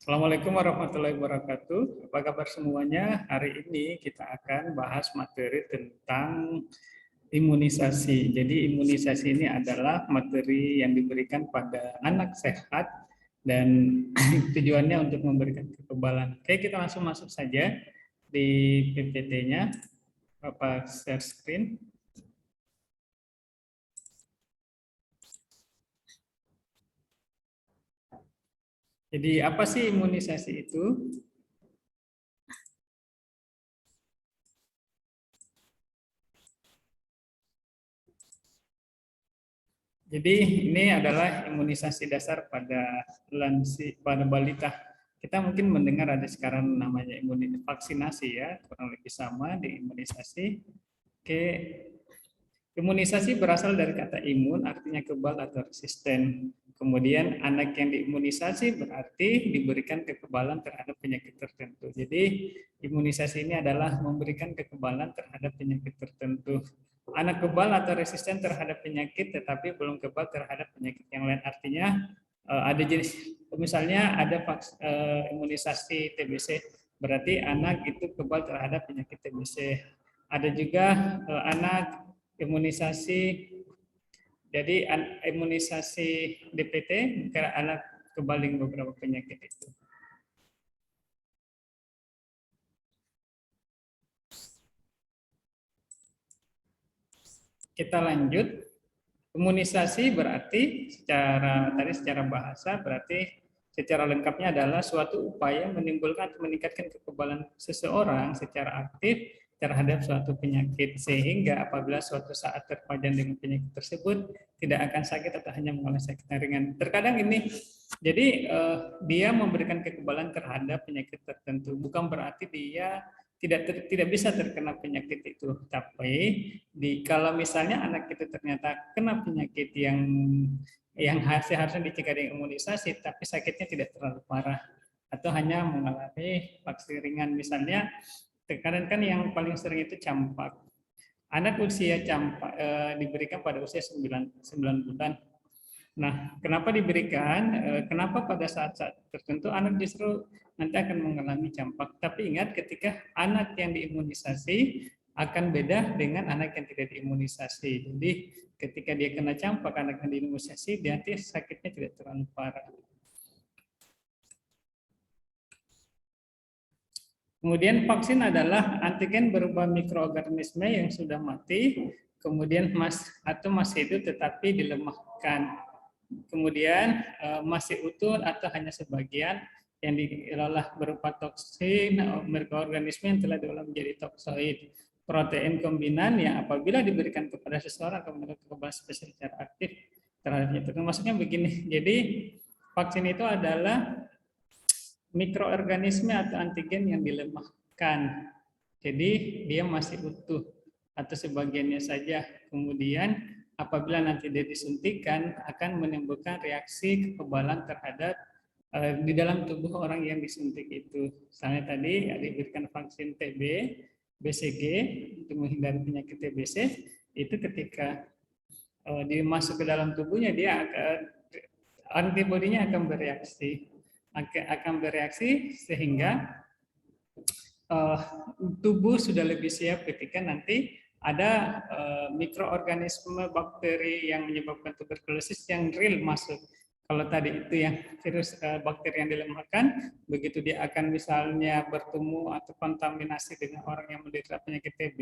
Assalamualaikum warahmatullahi wabarakatuh. Apa kabar semuanya? Hari ini kita akan bahas materi tentang imunisasi. Jadi imunisasi ini adalah materi yang diberikan pada anak sehat dan tujuannya untuk memberikan kekebalan. Oke, kita langsung masuk saja di PPT-nya. Bapak share screen. Jadi apa sih imunisasi itu? Jadi ini adalah imunisasi dasar pada balita. Kita mungkin mendengar ada sekarang namanya vaksinasi ya, kurang lebih sama di imunisasi. Oke, imunisasi berasal dari kata imun, artinya kebal atau resisten. Kemudian anak yang diimunisasi berarti diberikan kekebalan terhadap penyakit tertentu. Jadi imunisasi ini adalah memberikan kekebalan terhadap penyakit tertentu. Anak kebal atau resisten terhadap penyakit tetapi belum kebal terhadap penyakit yang lain. Artinya ada jenis, misalnya ada imunisasi TBC, berarti anak itu kebal terhadap penyakit TBC. Ada juga anak imunisasi, jadi imunisasi DPT karena anak kebal beberapa penyakit itu. Kita lanjut. Imunisasi berarti secara bahasa berarti secara lengkapnya adalah suatu upaya menimbulkan atau meningkatkan kekebalan seseorang secara aktif terhadap suatu penyakit sehingga apabila suatu saat terpajan dengan penyakit tersebut tidak akan sakit atau hanya mengalami sakit yang ringan. Terkadang ini jadi dia memberikan kekebalan terhadap penyakit tertentu, bukan berarti dia tidak bisa terkena penyakit itu. Tapi kalau misalnya anak itu ternyata kena penyakit yang harusnya dicegah dengan imunisasi, tapi sakitnya tidak terlalu parah atau hanya mengalami vaksin ringan, misalnya terkadang kan yang paling sering itu campak. Anak usia campak diberikan pada usia 9 bulan. Nah, kenapa diberikan? Kenapa pada saat-saat tertentu anak justru nanti akan mengalami campak. Tapi ingat ketika anak yang diimunisasi akan beda dengan anak yang tidak diimunisasi. Jadi ketika dia kena campak, anak yang diimunisasi, dia nanti sakitnya tidak terlalu parah. Kemudian vaksin adalah antigen berupa mikroorganisme yang sudah mati, kemudian masih hidup tetapi dilemahkan. Kemudian masih utuh atau hanya sebagian yang diolah berupa toksin mikroorganisme yang telah diolah menjadi toksoid. Protein kombinan yang apabila diberikan kepada seseorang akan memberikan kekebalan spesial secara aktif terhadapnya. Maksudnya begini, jadi vaksin itu adalah mikroorganisme atau antigen yang dilemahkan. Jadi dia masih utuh atau sebagiannya saja. Kemudian apabila nanti dia disuntikan akan menimbulkan reaksi kekebalan terhadap di dalam tubuh orang yang disuntik itu. Misalnya tadi diberikan vaksin TB, BCG untuk menghindari penyakit TBC, itu ketika dimasuk ke dalam tubuhnya dia akan antibodinya akan bereaksi sehingga tubuh sudah lebih siap ketika nanti ada mikroorganisme bakteri yang menyebabkan tuberkulosis yang real masuk. Kalau tadi itu yang virus bakteri yang dilemahkan, begitu dia akan misalnya bertemu atau kontaminasi dengan orang yang menderita penyakit TB,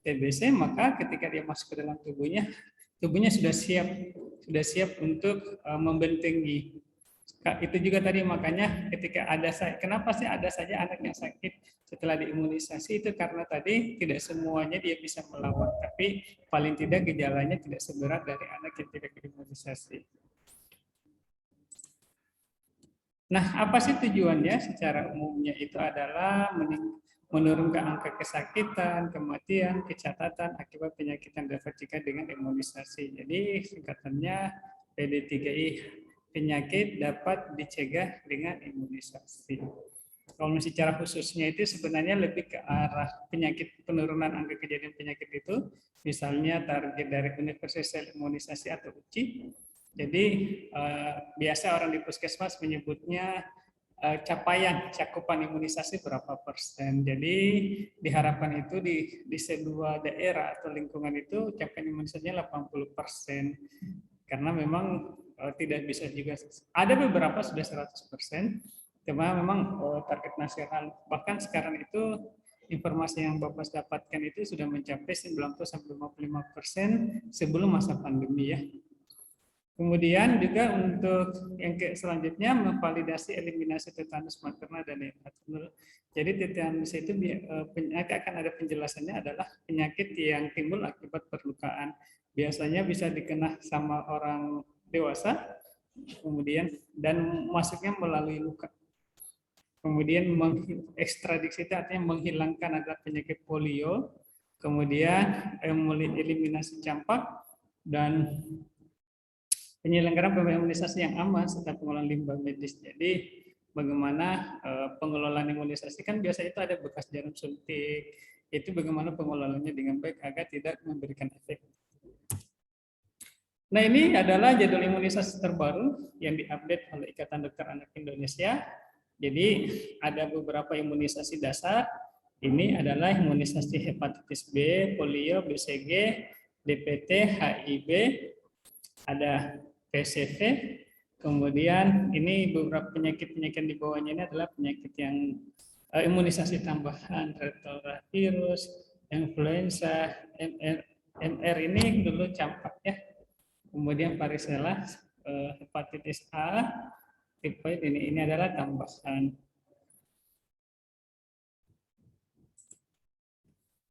TBC, maka ketika dia masuk ke dalam tubuhnya sudah siap untuk membentengi. Itu juga tadi makanya ketika kenapa sih ada saja anak yang sakit setelah diimunisasi, itu karena tadi tidak semuanya dia bisa melawan, tapi paling tidak gejalanya tidak seberat dari anak yang tidak diimunisasi. Nah, apa sih tujuannya? Secara umumnya itu adalah menurunkan angka kesakitan, kematian, kecatatan akibat penyakit yang dapat dicegah dengan imunisasi. Jadi singkatannya PD3I, penyakit dapat dicegah dengan imunisasi. Kalau secara khususnya itu sebenarnya lebih ke arah penurunan angka kejadian penyakit itu, misalnya target dari universal imunisasi atau UCI. Jadi biasa orang di puskesmas menyebutnya capaian cakupan imunisasi berapa persen. Jadi diharapkan itu di sebuah daerah atau lingkungan itu capaian imunisasinya 80%. Karena memang tidak bisa juga, ada beberapa sudah 100%, cuma memang target nasional. Bahkan sekarang itu informasi yang Bapak dapatkan itu sudah mencapai 90-55% sebelum masa pandemi ya. Kemudian juga untuk yang selanjutnya memvalidasi eliminasi tetanus maternal dan neonatal. Jadi tetanus itu akan ada penjelasannya adalah penyakit yang timbul akibat perlukaan. Biasanya bisa dikena sama orang dewasa, kemudian dan masuknya melalui luka. Kemudian ekstradiksi itu artinya menghilangkan adalah penyakit polio, kemudian eliminasi campak, dan penyelenggaraan pemberian imunisasi yang aman serta pengolahan limbah medis. Jadi bagaimana pengelolaan imunisasi, kan biasanya itu ada bekas jarum suntik, itu bagaimana pengelolaannya dengan baik agar tidak memberikan efek. Nah, ini adalah jadwal imunisasi terbaru yang diupdate oleh Ikatan Dokter Anak Indonesia. Jadi ada beberapa imunisasi dasar. Ini adalah imunisasi hepatitis B, polio, BCG, DPT, HIV, ada PCV, kemudian ini beberapa penyakit-penyakit di bawahnya ini adalah penyakit yang imunisasi tambahan, retrovirus, influenza, MR ini dulu campak ya, kemudian varicella, hepatitis A, tipoid ini adalah tambahan.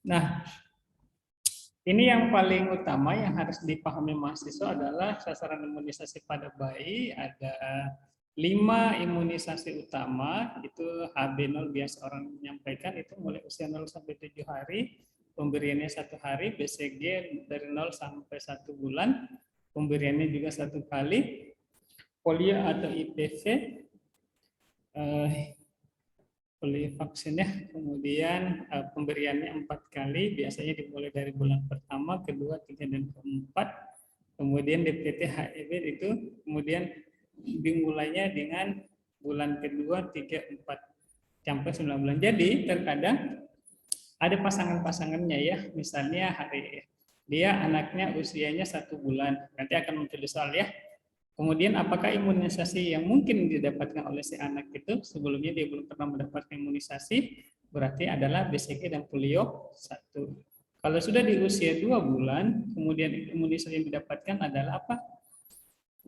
Nah, ini yang paling utama yang harus dipahami mahasiswa adalah sasaran imunisasi pada bayi. Ada 5 imunisasi utama, itu HB0 biasa orang menyampaikan, itu mulai usia 0 sampai 7 hari, pemberiannya 1 hari, BCG dari 0 sampai 1 bulan, pemberiannya juga 1 kali, polio atau IPV, vaksinnya, kemudian pemberiannya 4 kali, biasanya dimulai dari bulan pertama, kedua, ketiga, dan keempat. Kemudian DPT HIV itu kemudian dimulainya dengan bulan kedua, 3, 4 sampai 9 bulan. Jadi terkadang ada pasangan-pasangannya ya, misalnya dia anaknya usianya 1 bulan, nanti akan muncul soal ya. Kemudian apakah imunisasi yang mungkin didapatkan oleh si anak itu sebelumnya dia belum pernah mendapatkan imunisasi, berarti adalah BCG dan polio 1. Kalau sudah di usia 2 bulan, kemudian imunisasi yang didapatkan adalah apa?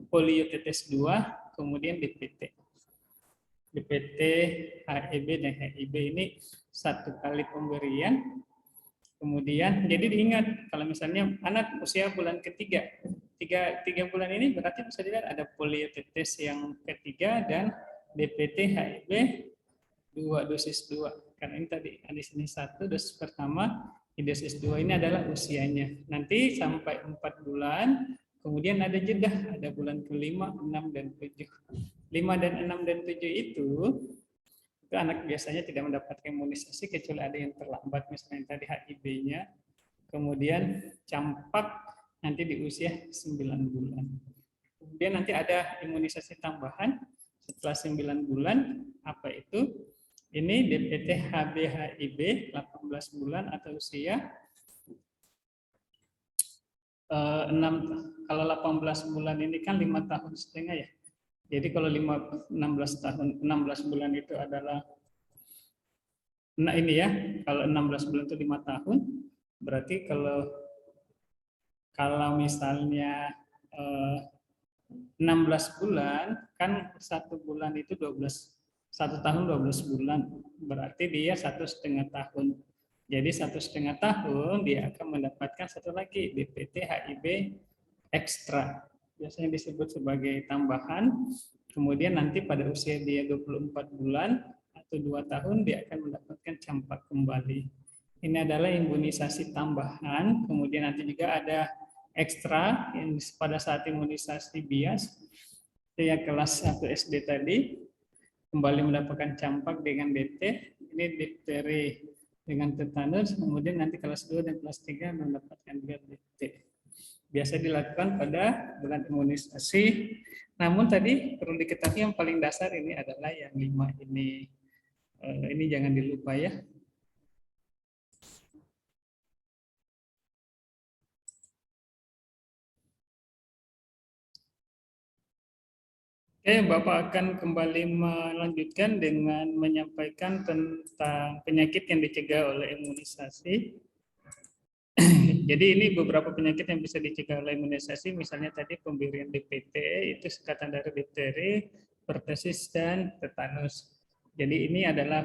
Polio tetes 2, kemudian DPT. DPT, HIV, dan HIV ini 1 kali pemberian. Kemudian jadi diingat kalau misalnya anak usia bulan ketiga, 3 bulan ini berarti bisa dilihat ada poliotetes yang ketiga dan DPT HIV 2 dosis 2. Karena ini tadi di sini 1 dosis pertama, di dosis 2 ini adalah usianya. Nanti sampai 4 bulan, kemudian ada jeda, ada bulan ke-5, 6, dan 7. 5 dan 6 dan 7 itu anak biasanya tidak mendapatkan imunisasi kecuali ada yang terlambat, misalnya tadi HIV-nya, kemudian campak nanti di usia 9 bulan. Kemudian nanti ada imunisasi tambahan setelah 9 bulan, apa itu? Ini DPT HB HIV 18 bulan atau usia 6, kalau 18 bulan ini kan 5,5 tahun ya. Jadi kalau 16 bulan itu adalah, nah ini ya, kalau 16 bulan itu 5 tahun, berarti kalau misalnya 16 bulan, kan 1 bulan itu 1 tahun 12 bulan, berarti dia 1,5 tahun. Jadi 1,5 tahun dia akan mendapatkan 1 lagi DPT HIV ekstra. Biasanya disebut sebagai tambahan, kemudian nanti pada usia dia 24 bulan atau 2 tahun dia akan mendapatkan campak kembali. Ini adalah imunisasi tambahan, kemudian nanti juga ada ekstra yang pada saat imunisasi bias, yang kelas 1 SD tadi, kembali mendapatkan campak dengan DT, ini difteri dengan tetanus, kemudian nanti kelas 2 dan kelas 3 mendapatkan juga DT. Biasa dilakukan pada bulan imunisasi. Namun tadi perlu diketahui yang paling dasar ini adalah yang 5 ini. Ini jangan dilupa ya. Oke, Bapak akan kembali melanjutkan dengan menyampaikan tentang penyakit yang dicegah oleh imunisasi. Jadi ini beberapa penyakit yang bisa dicegah oleh imunisasi, misalnya tadi pemberian DPT, itu singkatan dari difteri, pertusis, dan tetanus. Jadi ini adalah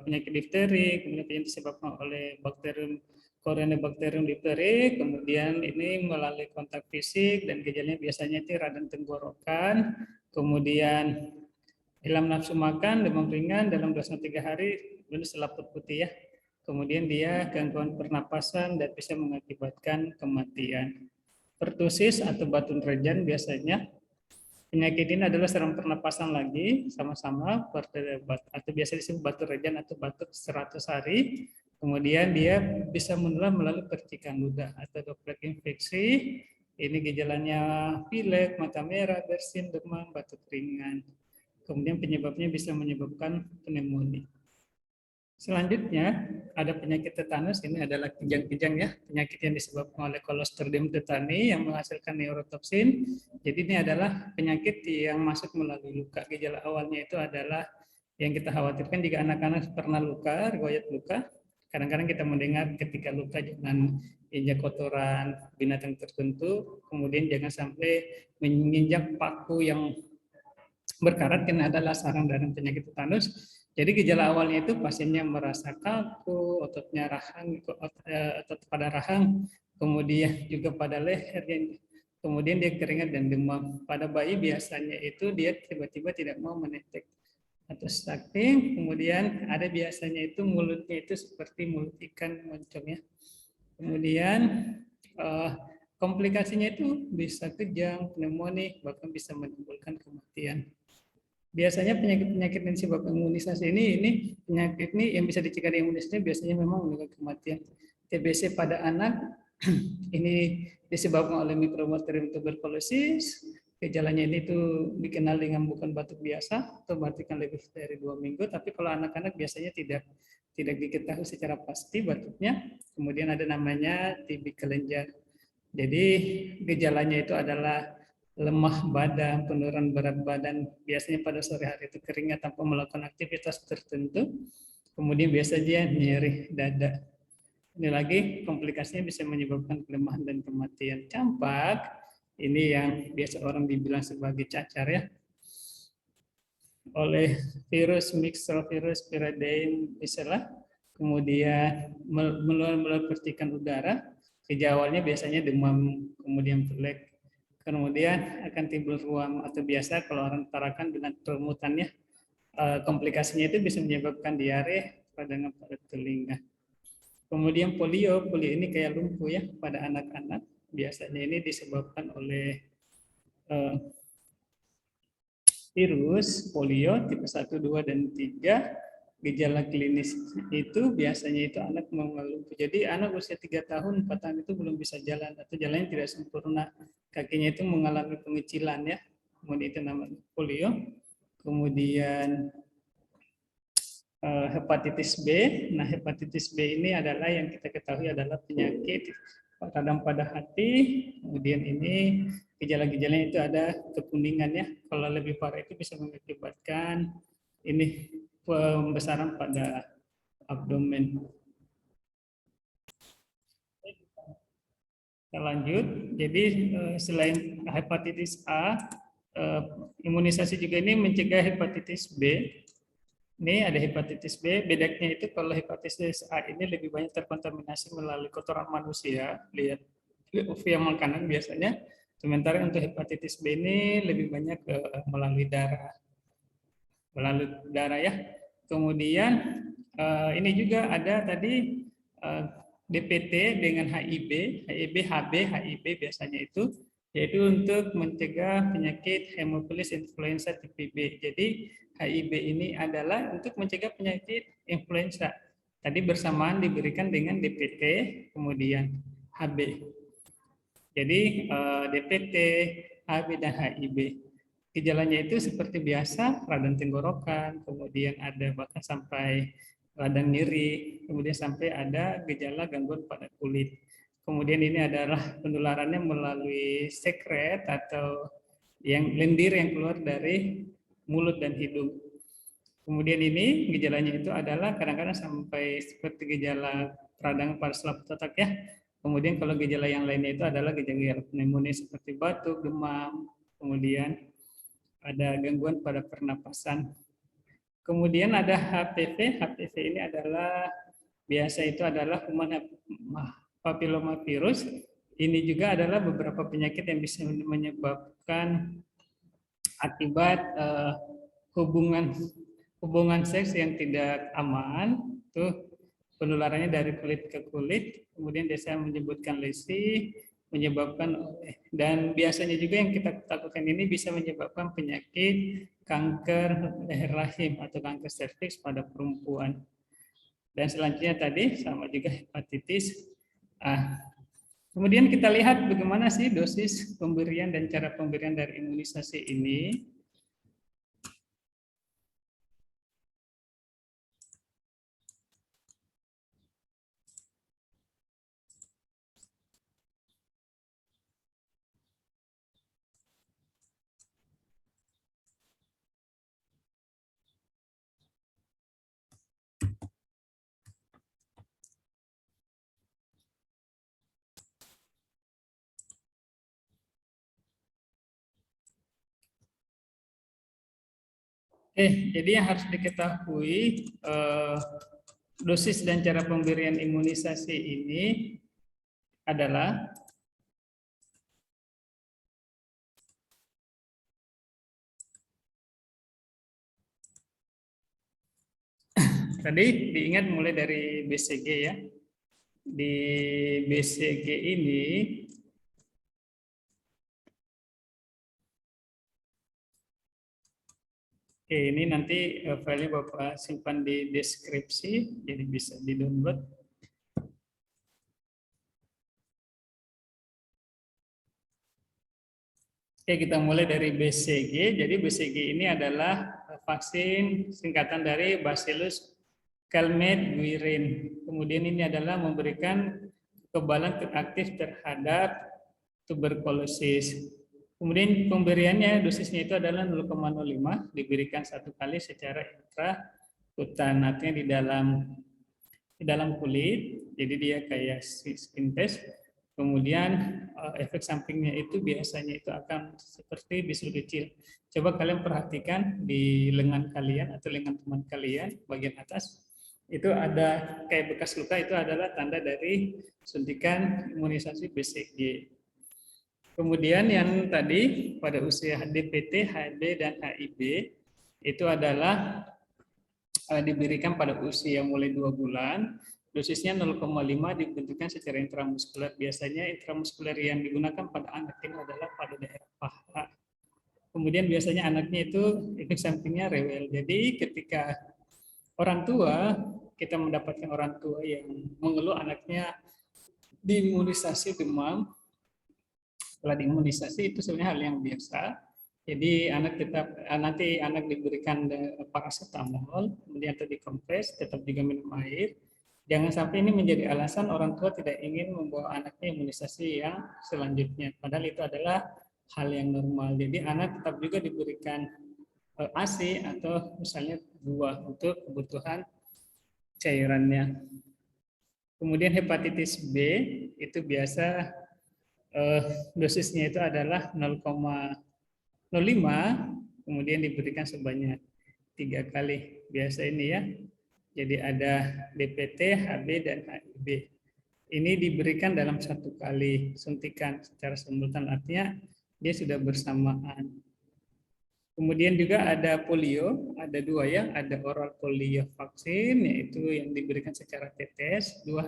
penyakit difteri, kemudian yang disebabkan oleh bakterium Corynebacterium diphtheri, kemudian ini melalui kontak fisik dan gejalanya biasanya itu radang tenggorokan, kemudian hilang nafsu makan, demam ringan dalam 2-3 hari, kemudian selaput putih ya. Kemudian dia gangguan pernapasan dan bisa mengakibatkan kematian. Pertusis atau batu rejan biasanya penyakit ini adalah saluran pernapasan lagi sama-sama atau biasa disebut batu rejan atau batuk 100 hari. Kemudian dia bisa menular melalui percikan ludah atau droplet infeksi. Ini gejalanya pilek, mata merah, bersin, demam, batuk ringan. Kemudian penyebabnya bisa menyebabkan pneumonia. Selanjutnya ada penyakit tetanus, ini adalah kejang-kejang ya, penyakit yang disebabkan oleh Clostridium tetani yang menghasilkan neurotoksin. Jadi ini adalah penyakit yang masuk melalui luka. Gejala awalnya itu adalah yang kita khawatirkan jika anak-anak pernah luka, riwayat luka. Kadang-kadang kita mendengar ketika luka jangan injak kotoran binatang tertentu, kemudian jangan sampai menginjak paku yang berkarat karena adalah sarang dari penyakit tetanus. Jadi gejala awalnya itu pasiennya merasa kaku, ototnya rahang, otot pada rahang, kemudian juga pada leher, kemudian dia keringat dan demam. Pada bayi biasanya itu dia tiba-tiba tidak mau menetek atau stunting, kemudian ada biasanya itu mulutnya itu seperti mulut ikan moncong ya. Kemudian komplikasinya itu bisa kejang, pneumonia, bahkan bisa menimbulkan kematian. Biasanya penyakit-penyakit yang disebabkan imunisasi ini penyakit ini yang bisa dicegah dari imunisasi biasanya memang menyebabkan kematian. TBC pada anak ini disebabkan oleh Mycobacterium tuberculosis. Gejalanya ini tuh dikenal dengan bukan batuk biasa atau batuk yang lebih dari 2 minggu. Tapi kalau anak-anak biasanya tidak diketahui secara pasti batuknya. Kemudian ada namanya TB kelenjar. Jadi gejalanya itu adalah lemah badan, penurunan berat badan, biasanya pada sore hari itu keringat tanpa melakukan aktivitas tertentu. Kemudian biasanya nyeri dada. Ini lagi komplikasinya bisa menyebabkan kelemahan dan kematian. Campak, ini yang biasa orang dibilang sebagai cacar ya, oleh virus mixed virus Pyridium misalnya, kemudian melalui percikan udara. Gejala awalnya biasanya demam, kemudian pilek, kemudian akan timbul ruam atau biasa kalau orang tarakan dengan permutannya. Komplikasinya itu bisa menyebabkan diare pada telinga. Kemudian polio ini kayak lumpuh ya pada anak-anak. Biasanya ini disebabkan oleh virus polio tipe 1, 2, dan 3. Gejala klinis itu biasanya itu anak mengalami. Jadi anak usia 3 tahun, 4 tahun itu belum bisa jalan atau jalannya tidak sempurna. Kakinya itu mengalami pengecilan ya. Kemudian itu namanya polio. Kemudian hepatitis B. Nah, hepatitis B ini adalah yang kita ketahui adalah penyakit radang pada hati. Kemudian ini gejala-gejalanya itu ada kekuningan ya. Kalau lebih parah itu bisa mengakibatkan ini pembesaran pada abdomen. Kita lanjut. Jadi selain hepatitis A, imunisasi juga ini mencegah hepatitis B. Ini ada hepatitis B. Bedanya itu kalau hepatitis A ini lebih banyak terkontaminasi melalui kotoran manusia, lihat via makanan biasanya. Sementara untuk hepatitis B ini lebih banyak melalui darah ya. Kemudian ini juga ada tadi DPT dengan HIV, HB, HIV biasanya itu, yaitu untuk mencegah penyakit hemofilis influenza tipe B. Jadi HIV ini adalah untuk mencegah penyakit influenza. Tadi bersamaan diberikan dengan DPT, kemudian HB. Jadi DPT, HB dan HIV. Gejalanya itu seperti biasa, radang tenggorokan, kemudian ada bahkan sampai radang nyeri, kemudian sampai ada gejala gangguan pada kulit. Kemudian ini adalah penularannya melalui sekret atau yang lendir yang keluar dari mulut dan hidung. Kemudian ini gejalanya itu adalah kadang-kadang sampai seperti gejala peradangan pada selaput otak ya. Kemudian kalau gejala yang lainnya itu adalah gejala pneumonia seperti batuk, demam, kemudian ada gangguan pada pernapasan. Kemudian ada HPV. HPV ini adalah biasa itu adalah human papillomavirus. Ini juga adalah beberapa penyakit yang bisa menyebabkan akibat hubungan seks yang tidak aman. Tuh penularannya dari kulit ke kulit. Kemudian saya menyebutkan lesi, menyebabkan dan biasanya juga yang kita takutkan ini bisa menyebabkan penyakit kanker leher rahim atau kanker serviks pada perempuan. Dan selanjutnya tadi sama juga hepatitis A. Kemudian kita lihat bagaimana sih dosis pemberian dan cara pemberian dari imunisasi ini. Jadi yang harus diketahui dosis dan cara pemberian imunisasi ini adalah tadi diingat mulai dari BCG ya. Di BCG ini ini nanti filenya Bapak simpan di deskripsi, jadi bisa di-download. Kita mulai dari BCG. Jadi BCG ini adalah vaksin singkatan dari Bacillus calmette-guerin. Kemudian ini adalah memberikan kekebalan aktif terhadap tuberkulosis. Kemudian pemberiannya dosisnya itu adalah 0,05 diberikan satu kali secara intrakutan, artinya di dalam kulit. Jadi dia kayak skin test. Kemudian efek sampingnya itu biasanya itu akan seperti bisul kecil. Coba kalian perhatikan di lengan kalian atau lengan teman kalian bagian atas itu ada kayak bekas luka, itu adalah tanda dari suntikan imunisasi BCG. Kemudian yang tadi pada usia DPT, HB, dan HIV itu adalah diberikan pada usia mulai 2 bulan. Dosisnya 0,5 dibentukkan secara intramuskuler. Biasanya intramuskuler yang digunakan pada anak ini adalah pada daerah paha. Kemudian biasanya anaknya itu efek sampingnya rewel. Jadi ketika orang tua, kita mendapatkan orang tua yang mengeluh anaknya diimunisasi demam, setelah diimunisasi itu sebenarnya hal yang biasa. Jadi nanti anak diberikan paracetamol, kemudian atau dikompres, tetap juga minum air. Jangan sampai ini menjadi alasan orang tua tidak ingin membawa anaknya imunisasi yang selanjutnya. Padahal itu adalah hal yang normal. Jadi anak tetap juga diberikan ASI atau misalnya buah untuk kebutuhan cairannya. Kemudian hepatitis B itu biasa dosisnya itu adalah 0,05, kemudian diberikan sebanyak 3 kali. Biasa ini ya. Jadi ada DPT, HB, dan HIV. Ini diberikan dalam 1 kali suntikan secara simultan, artinya dia sudah bersamaan. Kemudian juga ada polio, ada 2 ya, ada oral polio vaksin, yaitu yang diberikan secara tetes, 2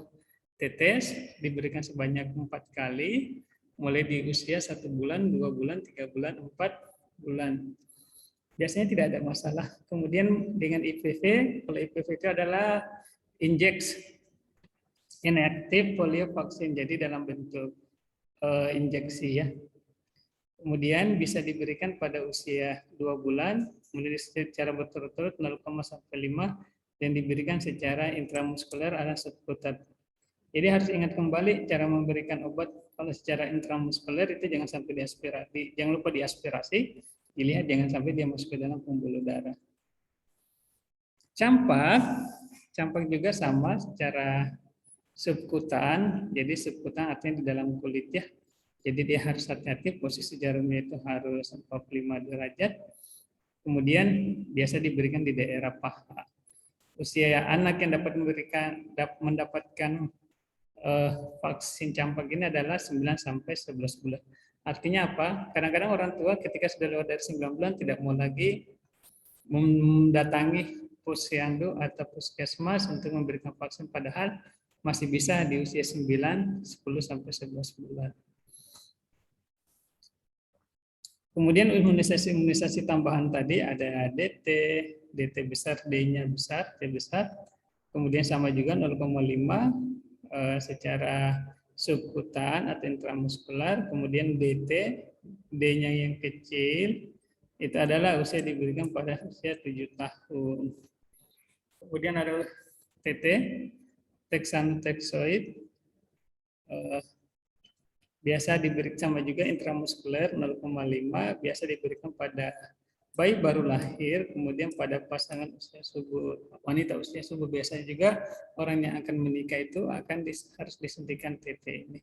tetes, diberikan sebanyak 4 kali, mulai di usia 1 bulan, 2 bulan, 3 bulan, 4 bulan. Biasanya tidak ada masalah. Kemudian dengan IPV, kalau IPV itu adalah inject inactive polio vaksin, jadi dalam bentuk injeksi ya. Kemudian bisa diberikan pada usia 2 bulan, kemudian secara berturut-turut 0,5 dan diberikan secara intramuskuler atau subkutat. Jadi harus ingat kembali cara memberikan obat kalau secara intramuskuler itu jangan sampai diaspirasi, jangan lupa diaspirasi, dilihat jangan sampai dia masuk ke dalam pembuluh darah. Campak, campak juga sama secara subkutan, jadi subkutan artinya di dalam kulit ya. Jadi dia harus hati-hati, posisi jarumnya itu harus 45 derajat. Kemudian biasa diberikan di daerah paha. Usia anak yang dapat mendapatkan vaksin campak ini adalah 9 sampai 11 bulan. Artinya apa? Kadang-kadang orang tua ketika sudah lewat dari 9 bulan tidak mau lagi mendatangi posyandu atau puskesmas untuk memberikan vaksin, padahal masih bisa di usia 9, 10 sampai 11 bulan. Kemudian imunisasi tambahan tadi ada DT besar, D-nya besar, T besar. Kemudian sama juga 0,5 secara subkutan atau intramuskular. Kemudian DT, D-nya yang kecil, itu adalah usia diberikan pada usia 7 tahun. Kemudian ada TT, texanotoxoid, biasa diberikan sama juga intramuskuler 0,5, biasa diberikan pada bayi baru lahir, kemudian pada pasangan usia subur, wanita usia subur, biasanya juga orang yang akan menikah itu harus disuntikan TT ini.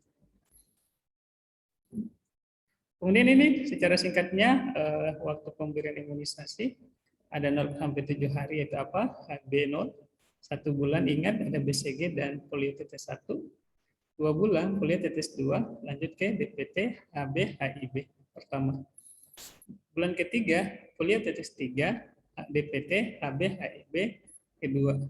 Kemudian ini secara singkatnya waktu pemberian imunisasi ada 0 sampai 7 hari itu apa? HB0, 1 bulan ingat ada BCG dan polio tetes 1. 2 bulan polio tetes 2, lanjut ke DPT, HB, HIB pertama. Bulan ketiga polio tetes 3, DPT, HB, HIB kedua.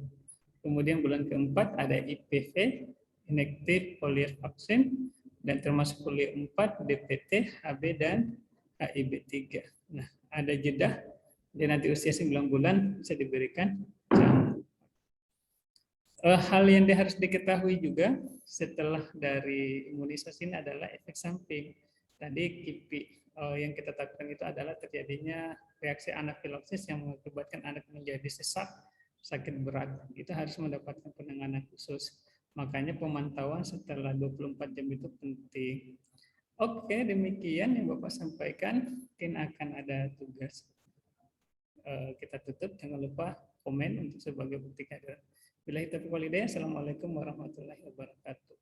Kemudian bulan keempat ada IPV, inactive polio vaksin, dan termasuk polio 4, DPT, HB, dan HIB 3. Nah, ada jeda, dan nanti usia 9 bulan bisa diberikan campak. Hal yang harus diketahui juga setelah dari imunisasi ini adalah efek samping. Tadi KIPI yang kita takutkan itu adalah terjadinya reaksi anafilaksis yang mengakibatkan anak menjadi sesak, sakit berat. Itu harus mendapatkan penanganan khusus. Makanya pemantauan setelah 24 jam itu penting. Oke, demikian yang Bapak sampaikan. Mungkin akan ada tugas. Kita tutup, jangan lupa komen untuk sebagai bukti kehadiran. Billahi taufiq wal hidayah. Assalamualaikum warahmatullahi wabarakatuh.